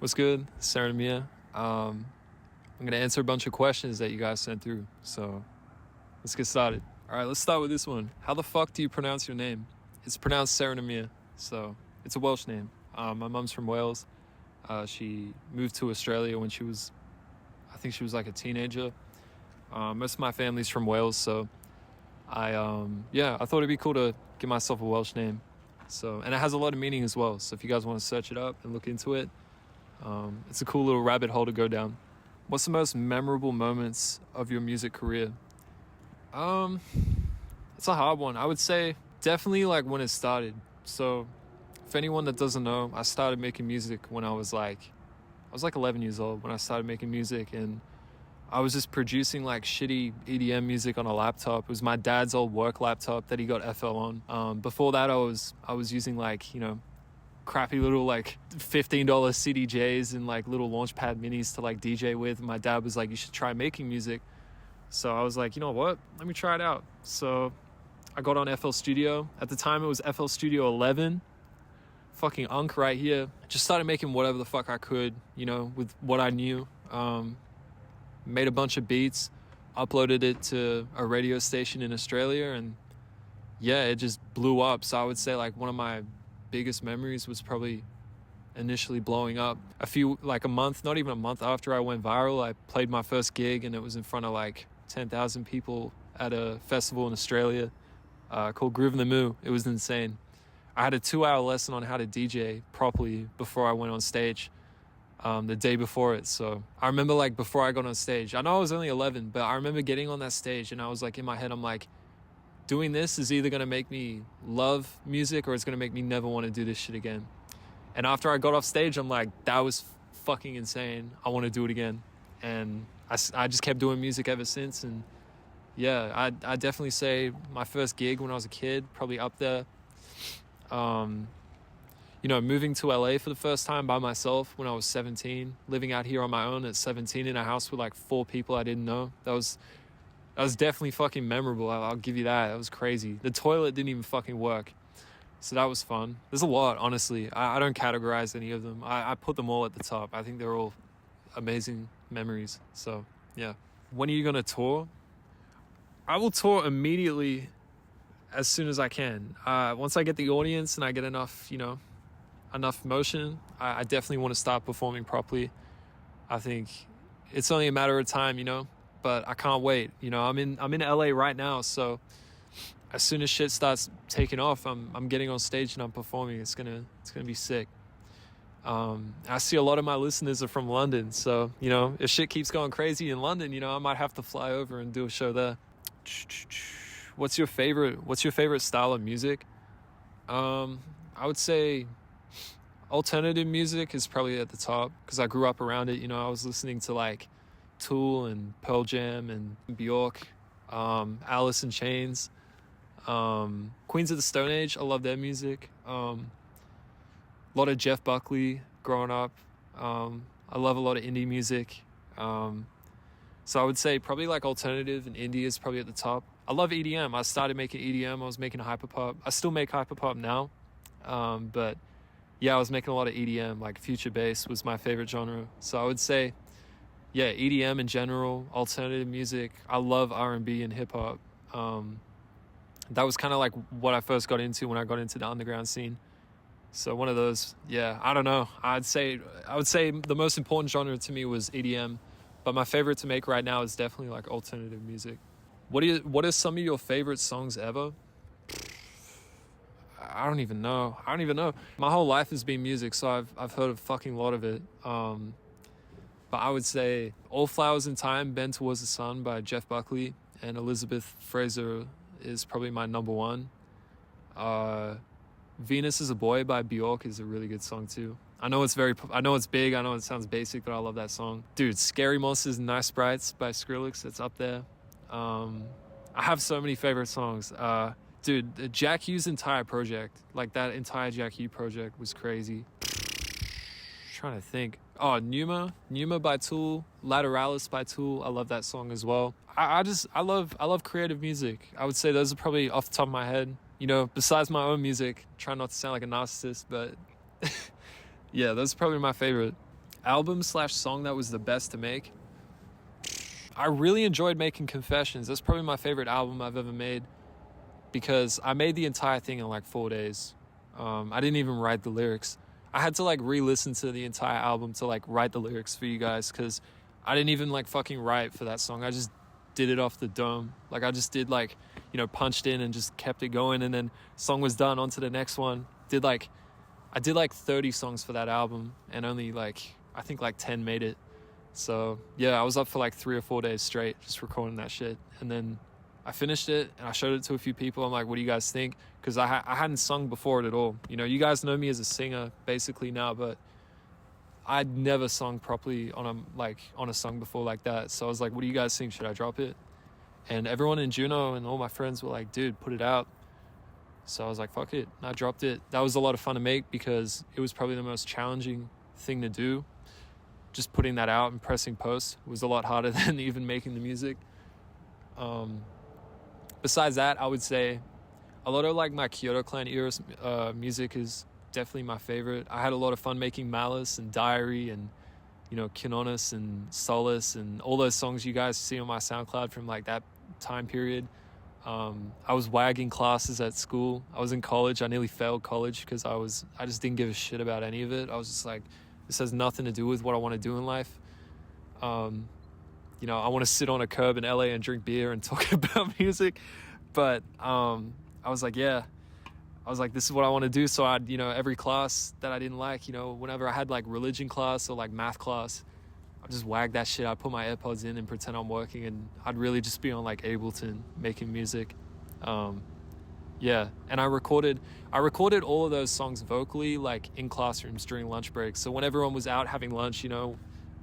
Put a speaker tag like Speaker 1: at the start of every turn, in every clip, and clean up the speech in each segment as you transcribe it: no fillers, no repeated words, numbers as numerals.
Speaker 1: What's good? Seren Emyr. I'm going to answer a bunch of questions that you guys sent through. So let's get started. All right, let's start with this one. How the fuck do you pronounce your name? It's pronounced Seren Emyr. So it's a Welsh name. My mum's from Wales. She moved to Australia when I think she was like a teenager. Most of my family's from Wales. So I thought it'd be cool to give myself a Welsh name. And it has a lot of meaning as well. So if you guys want to search it up and look into it, it's a cool little rabbit hole to go down. What's the most memorable moments of your music career? It's a hard one. I would say definitely like when it started. So for anyone that doesn't know, I started making music when I was like 11 years old when I started making music, and I was just producing like shitty EDM music on a laptop. It was my dad's old work laptop that he got FL on. Before that, I was using like, crappy little like $15 CDJs and like little Launchpad minis to like DJ with. My dad was like, you should try making music. So I was like, you know what? Let me try it out. So I got on FL Studio. At the time, it was FL Studio 11. Fucking unk right here. Just started making whatever the fuck I could, with what I knew. Made a bunch of beats, uploaded it to a radio station in Australia, and yeah, it just blew up. So I would say like one of my biggest memories was probably initially blowing up. A month, not even a month after I went viral, I played my first gig, and it was in front of like 10,000 people at a festival in Australia called Groove in the Moo. It was insane. I had a 2-hour lesson on how to DJ properly before I went on stage the day before it. So I remember like before I got on stage, I know I was only 11, but I remember getting on that stage and I was like, in my head, I'm like, doing this is either going to make me love music or it's going to make me never want to do this shit again. And after I got off stage, I'm like, that was fucking insane. I want to do it again. And I just kept doing music ever since. And yeah, I definitely say my first gig when I was a kid, probably up there. Moving to LA for the first time by myself when I was 17, living out here on my own at 17 in a house with like 4 people I didn't know. That was definitely fucking memorable. I'll give you that. That was crazy. The toilet didn't even fucking work. So that was fun. There's a lot, honestly. I don't categorize any of them. I put them all at the top. I think they're all amazing memories. So, yeah. When are you going to tour? I will tour immediately as soon as I can. Once I get the audience and I get enough motion, I definitely want to start performing properly. I think it's only a matter of time, but I can't wait. I'm in LA right now, so as soon as shit starts taking off, I'm getting on stage and I'm performing. It's gonna be sick. I see a lot of my listeners are from London, so if shit keeps going crazy in London, I might have to fly over and do a show there. What's your favorite style of music? I would say alternative music is probably at the top because I grew up around it. I was listening to like Tool and Pearl Jam and Bjork, Alice in Chains, Queens of the Stone Age. I love their music. A lot of Jeff Buckley growing up. I love a lot of indie music. So I would say probably like alternative and indie is probably at the top. I love EDM. I started making EDM. I was making hyperpop. I still make hyperpop now. But yeah, I was making a lot of EDM, like future bass was my favorite genre. So I would say, yeah, EDM in general, alternative music. I love R&B and hip hop. That was kind of like what I first got into when I got into the underground scene. So one of those, yeah, I don't know. I would say the most important genre to me was EDM, but my favorite to make right now is definitely like alternative music. What are some of your favorite songs ever? I don't even know. My whole life has been music, so I've heard a fucking lot of it. But I would say All Flowers in Time, Bend Towards the Sun by Jeff Buckley and Elizabeth Fraser is probably my number one. Venus is a Boy by Bjork is a really good song too. I know it's big, I know it sounds basic, but I love that song. Dude, Scary Monsters and Nice Sprites by Skrillex, it's up there. I have so many favorite songs. Dude, Jack Hugh's entire project, like that entire Jack Hugh project was crazy. Trying to think. Oh, Pneuma by Tool, Lateralis by Tool. I love that song as well. I love creative music. I would say those are probably off the top of my head. Besides my own music, try not to sound like a narcissist, but yeah, those are probably my favorite. Album slash song that was the best to make. I really enjoyed making Confessions. That's probably my favorite album I've ever made, because I made the entire thing in like 4 days. I didn't even write the lyrics. I had to like re-listen to the entire album to like write the lyrics for you guys, because I didn't even like fucking write for that song. I just did it off the dome. Like I just did like, you know, punched in and just kept it going, and then song was done, on to the next one. I did like 30 songs for that album, and only like, I think like 10 made it. So yeah, I was up for like 3 or 4 days straight just recording that shit. And then I finished it and I showed it to a few people. I'm like, what do you guys think? Because I hadn't sung before it at all. You know, you guys know me as a singer basically now, but I'd never sung properly on a song before like that. So I was like, what do you guys think? Should I drop it? And everyone in Juneau and all my friends were like, dude, put it out. So I was like, fuck it. And I dropped it. That was a lot of fun to make, because it was probably the most challenging thing to do. Just putting that out and pressing post was a lot harder than even making the music. Besides that, I would say a lot of like my Kyoto Clan era music is definitely my favorite. I had a lot of fun making Malice and Diary and, you know, Kinonis and Solace and all those songs you guys see on my SoundCloud from like that time period. I was wagging classes at school. I was in college. I nearly failed college because I just didn't give a shit about any of it. I was just like, this has nothing to do with what I want to do in life. You know, I want to sit on a curb in LA and drink beer and talk about music. But I was like, this is what I want to do. So I'd, you know, every class that I didn't like, you know, whenever I had like religion class or like math class, I'd just wag that shit. I'd put my AirPods in and pretend I'm working, and I'd really just be on like Ableton making music. Yeah, and I recorded all of those songs vocally, like in classrooms during lunch breaks. So when everyone was out having lunch, you know,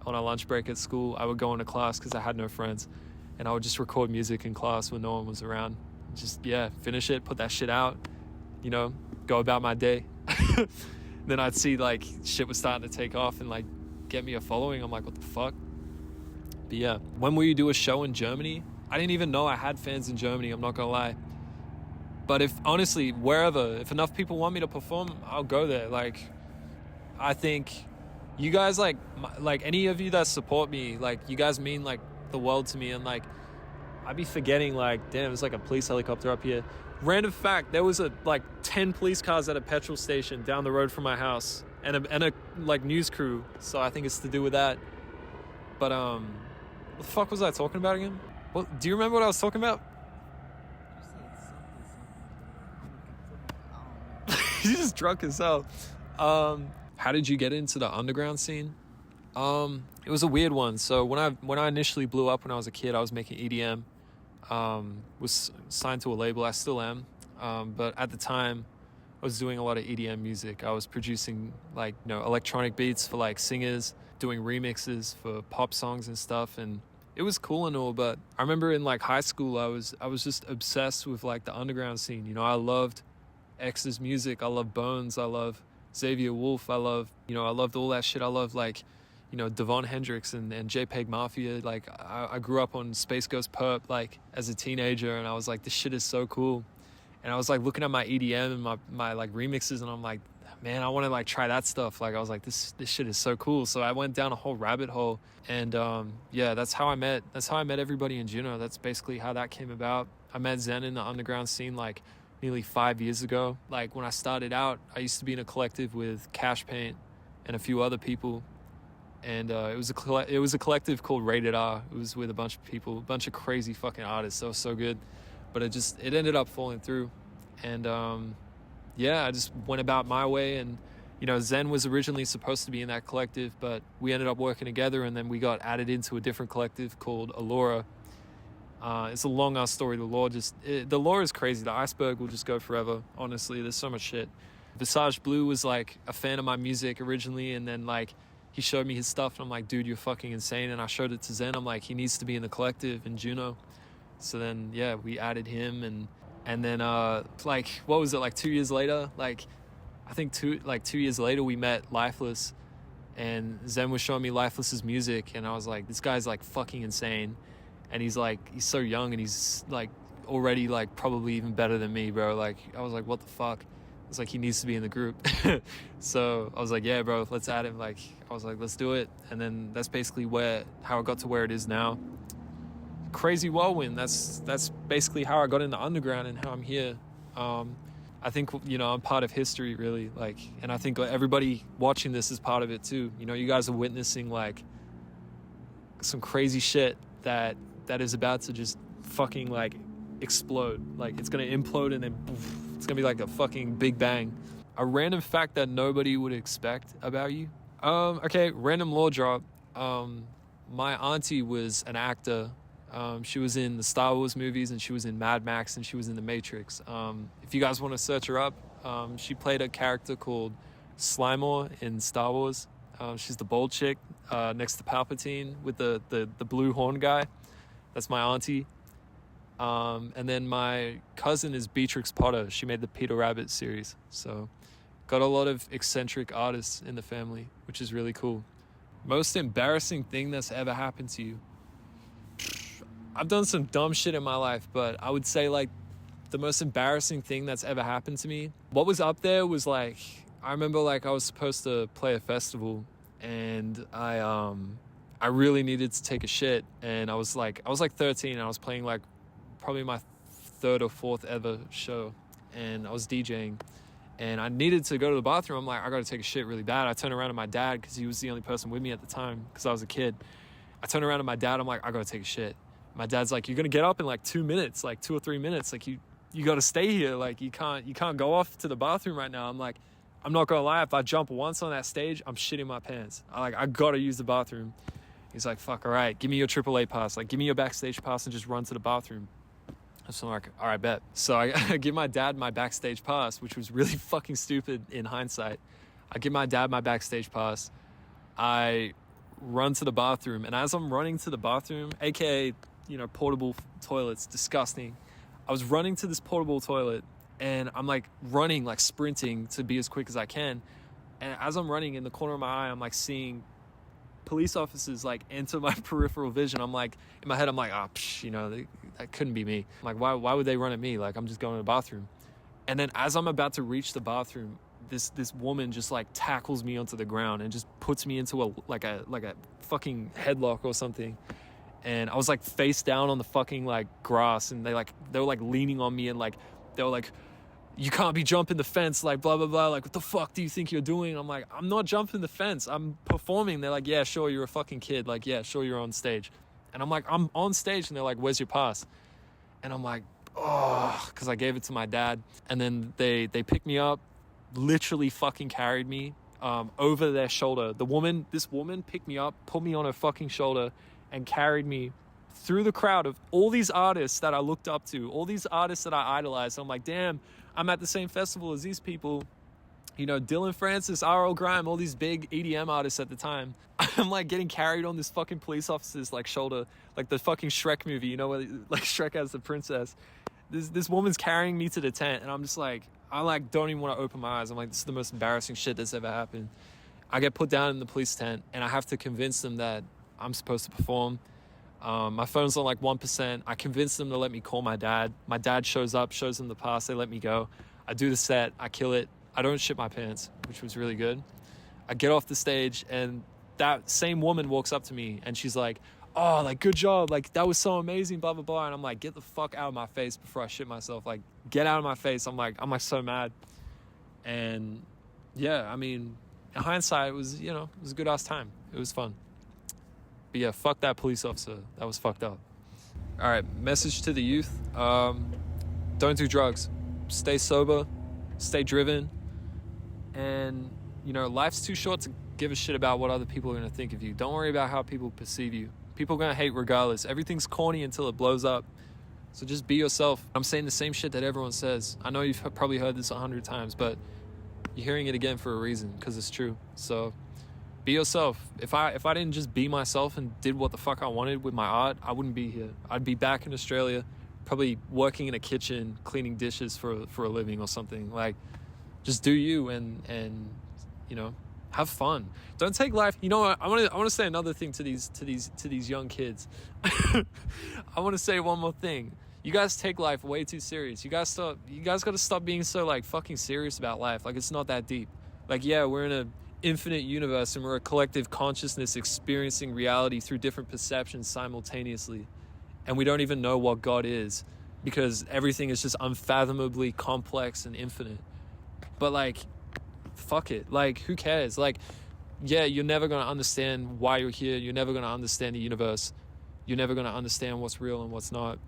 Speaker 1: on a lunch break at school, I would go into class because I had no friends, and I would just record music in class when no one was around. Just, yeah, finish it, put that shit out, you know, go about my day. Then I'd see like shit was starting to take off and like get me a following. I'm like, what the fuck? But yeah, when will you do a show in Germany? I didn't even know I had fans in Germany, I'm not gonna lie. But if enough people want me to perform, I'll go there. Like, I think you guys, like any of you that support me, like, you guys mean like the world to me. And like, I'd be forgetting, like, damn, there's like a police helicopter up here. Random fact, there was like 10 police cars at a petrol station down the road from my house, and a like news crew. So I think it's to do with that. But what the fuck was I talking about again? Well, do you remember what I was talking about? He's just drunk as hell. How did you get into the underground scene? It was a weird one. So when I initially blew up when I was a kid, I was making EDM. Was signed to a label. I still am. But at the time, I was doing a lot of EDM music. I was producing like, you know, electronic beats for like singers, doing remixes for pop songs and stuff. And it was cool and all. But I remember in like high school, I was just obsessed with like the underground scene. You know, I loved X's music. I love Bones. I love Xavier Wolf. I loved all that shit. I love like, you know, Devon Hendricks and JPEG Mafia. Like I grew up on Space Ghost Perp like as a teenager, and I was like, this shit is so cool. And I was like looking at my EDM and my like remixes, and I'm like, man, I want to like try that stuff. Like I was like, this shit is so cool. So I went down a whole rabbit hole, and yeah, that's how I met everybody in Juneau. That's basically how that came about. I met Zen in the underground scene like nearly 5 years ago. Like when I started out, I used to be in a collective with Cash Paint and a few other people, and it was a collective called Rated R. It was with a bunch of people, a bunch of crazy fucking artists. That was so good, but it ended up falling through, and yeah, I just went about my way. And you know, Zen was originally supposed to be in that collective, but we ended up working together, and then we got added into a different collective called Allura. It's a long ass story. The lore is crazy. The iceberg will just go forever. Honestly, there's so much shit. Visage Blue was like a fan of my music originally, and then like he showed me his stuff, and I'm like, dude, you're fucking insane. And I showed it to Zen. I'm like, he needs to be in the collective in Juneau. So then yeah, we added him, and then like what was it, like 2 years later, like I think 2 years later we met Lifeless, and Zen was showing me Lifeless's music, and I was like, this guy's like fucking insane. And he's so young, and he's like already like probably even better than me, bro. Like I was like, what the fuck? It's like he needs to be in the group. So I was like, yeah, bro, let's add him. Like, I was like, let's do it. And then that's basically how it got to where it is now. Crazy whirlwind. That's basically how I got into underground and how I'm here. I think, you know, I'm part of history, really. Like, and I think everybody watching this is part of it too. You know, you guys are witnessing like some crazy shit that is about to just fucking like explode. Like, it's gonna implode and then poof, it's gonna be like a fucking big bang. A random fact that nobody would expect about you. Okay, random lore drop. My auntie was an actor. She was in the Star Wars movies, and she was in Mad Max, and she was in The Matrix. If you guys want to search her up, she played a character called Slimer in Star Wars. She's the bold chick next to Palpatine with the blue horn guy. That's my auntie. And then my cousin is Beatrix Potter. She made the Peter Rabbit series. So got a lot of eccentric artists in the family, which is really cool. Most embarrassing thing that's ever happened to you. I've done some dumb shit in my life, but I would say like the most embarrassing thing that's ever happened to me. What was up there was like, I remember like I was supposed to play a festival, and I really needed to take a shit, and I was like 13, and I was playing like probably my third or fourth ever show, and I was DJing, and I needed to go to the bathroom. I'm like, I gotta take a shit really bad. I turned around to my dad because he was the only person with me at the time because I was a kid. I turned around to my dad. I'm like, I gotta take a shit. My dad's like, you're gonna get up in like 2 minutes, like 2 or 3 minutes. Like you gotta stay here. Like you can't go off to the bathroom right now. I'm like, I'm not gonna lie. If I jump once on that stage, I'm shitting my pants. I gotta use the bathroom. He's like, fuck, all right, give me your AAA pass. Like, give me your backstage pass and just run to the bathroom. So I'm like, all right, bet. So I give my dad my backstage pass, which was really fucking stupid in hindsight. I give my dad my backstage pass. I run to the bathroom, and as I'm running to the bathroom, aka, you know, portable toilets, disgusting. I was running to this portable toilet, and I'm like running, like sprinting to be as quick as I can. And as I'm running, in the corner of my eye, I'm like seeing police officers like enter my peripheral vision. I'm like, in my head, I'm like, you know, that couldn't be me. I'm like, why would they run at me? Like, I'm just going to the bathroom. And then as I'm about to reach the bathroom, this woman just like tackles me onto the ground and just puts me into a fucking headlock or something. And I was like face down on the fucking like grass, and they were like leaning on me, and like they were like, you can't be jumping the fence, like blah blah blah, like what the fuck do you think you're doing? I'm like, I'm not jumping the fence, I'm performing. They're like, yeah, sure, you're a fucking kid, like yeah, sure, you're on stage. And I'm like, I'm on stage, and they're like, where's your pass? And I'm like, oh, because I gave it to my dad. And then they picked me up, literally fucking carried me over their shoulder. This woman picked me up, put me on her fucking shoulder, and carried me through the crowd of all these artists that I looked up to, all these artists that I idolized. I'm like, damn, I'm at the same festival as these people. You know, Dylan Francis, R.L. Grime, all these big EDM artists at the time. I'm like getting carried on this fucking police officer's like shoulder, like the fucking Shrek movie, you know, where like Shrek has the princess. This woman's carrying me to the tent, and I'm just like, I like don't even want to open my eyes. I'm like, this is the most embarrassing shit that's ever happened. I get put down in the police tent, and I have to convince them that I'm supposed to perform. My phone's on like 1%. I convince them to let me call my dad. My dad shows up, shows them the pass. They let me go. I do the set. I kill it. I don't shit my pants, which was really good. I get off the stage, and that same woman walks up to me, and she's like, oh, like, good job. Like, that was so amazing, blah, blah, blah. And I'm like, get the fuck out of my face before I shit myself. Like, get out of my face. I'm like so mad. And yeah, I mean, in hindsight, it was, you know, it was a good ass time. It was fun. But yeah, fuck that police officer. That was fucked up. All right, message to the youth. Don't do drugs. Stay sober. Stay driven. And, you know, life's too short to give a shit about what other people are going to think of you. Don't worry about how people perceive you. People are going to hate regardless. Everything's corny until it blows up. So just be yourself. I'm saying the same shit that everyone says. I know you've probably heard this 100 times, but you're hearing it again for a reason, because it's true. So be yourself. If I didn't just be myself and did what the fuck I wanted with my art, I wouldn't be here. I'd be back in Australia, probably working in a kitchen, cleaning dishes for a living or something. Like, just do you and you know, have fun. Don't take life. You know what? I want to say another thing to these young kids. I want to say one more thing. you guys take life way too serious. You guys got to stop being so like fucking serious about life. Like, it's not that deep. Like, yeah, we're in an infinite universe and we're a collective consciousness experiencing reality through different perceptions simultaneously. And we don't even know what God is, because everything is just unfathomably complex and infinite. But like, fuck it. Like, who cares? Like, yeah, you're never going to understand why you're here. You're never going to understand the universe. You're never going to understand what's real and what's not.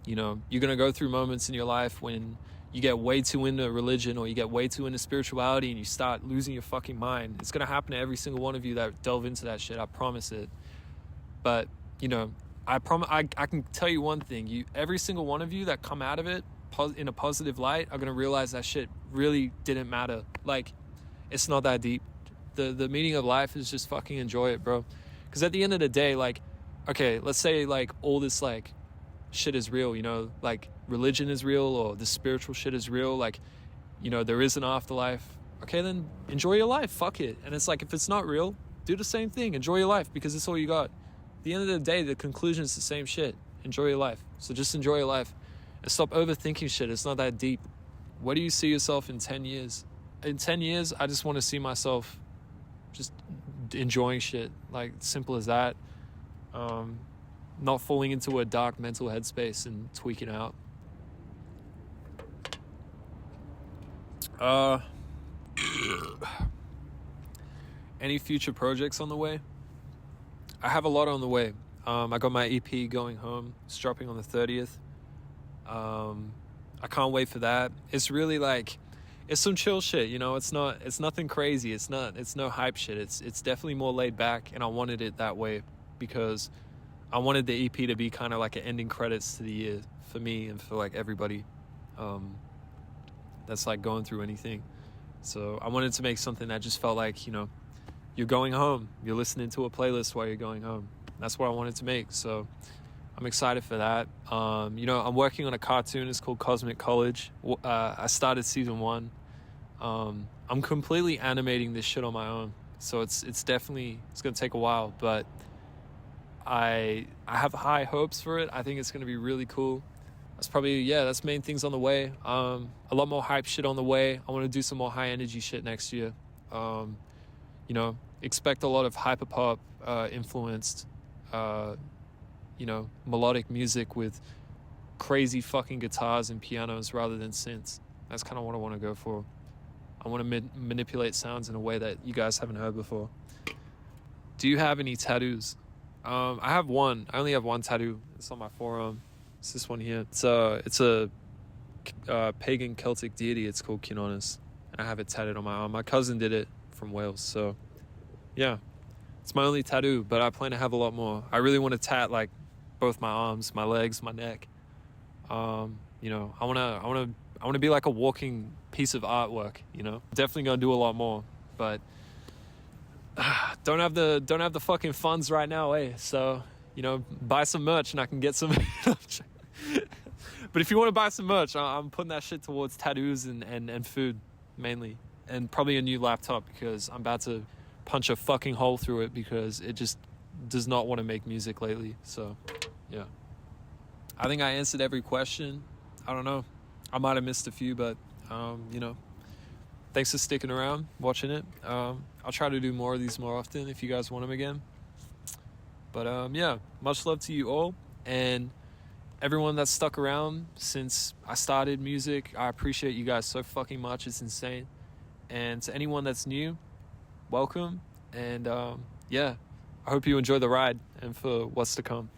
Speaker 1: You know, you're going to go through moments in your life when you get way too into religion or you get way too into spirituality and you start losing your fucking mind. It's going to happen to every single one of you that delve into that shit. I promise it. But, you know, I can tell you one thing. Every single one of you that come out of it in a positive light are going to realize that shit really didn't matter. Like, it's not that deep. The meaning of life is just fucking enjoy it, bro. Because at the end of the day, like, okay, let's say like all this like shit is real, you know, like religion is real or the spiritual shit is real, like, you know, there is an afterlife. Okay, then enjoy your life. Fuck it. And it's like, if it's not real, do the same thing. Enjoy your life, because it's all you got. At the end of the day, the conclusion is the same shit. Enjoy your life. So just enjoy your life and stop overthinking shit. It's not that deep. Where do you see yourself in 10 years? In 10 years, I just want to see myself just enjoying shit. Like, simple as that. Not falling into a dark mental headspace and tweaking out. Any future projects on the way? I have a lot on the way. I got my EP Going Home. It's dropping on the 30th. I can't wait for that. It's really like, it's some chill shit, you know. It's nothing crazy. It's no hype shit. It's definitely more laid back, and I wanted it that way because I wanted the EP to be kind of like an ending credits to the year for me and for like everybody that's like going through anything. So I wanted to make something that just felt like, you know, you're going home. You're listening to a playlist while you're going home. That's what I wanted to make. So I'm excited for that. You know, I'm working on a cartoon. It's called Cosmic College. I started season 1. I'm completely animating this shit on my own. So it's definitely, it's going to take a while, but I have high hopes for it. I think it's going to be really cool. That's main things on the way. A lot more hype shit on the way. I want to do some more high energy shit next year. You know, expect a lot of hyperpop influenced, you know, melodic music with crazy fucking guitars and pianos rather than synths. That's kind of what I want to go for. I want to manipulate sounds in a way that you guys haven't heard before. Do you have any tattoos? I have one. I only have one tattoo. It's on my forearm. It's this one here. It's a pagan Celtic deity. It's called Kinonis. And I have it tatted on my arm. My cousin did it from Wales. So, yeah. It's my only tattoo, but I plan to have a lot more. I really want to tat like both my arms, my legs, my neck. You know, I want to be like a walking piece of artwork, you know. Definitely going to do a lot more, but don't have the fucking funds right now, so, you know, buy some merch and I can get some. But if you want to buy some merch, I'm putting that shit towards tattoos and food mainly, and probably a new laptop, because I'm about to punch a fucking hole through it because it just does not want to make music lately. So yeah, I think I answered every question. I don't know, I might have missed a few, but you know, thanks for sticking around, watching it. I'll try to do more of these more often if you guys want them again. But yeah, much love to you all, and everyone that's stuck around since I started music. I appreciate you guys so fucking much. It's insane. And to anyone that's new, welcome. And yeah, I hope you enjoy the ride and for what's to come.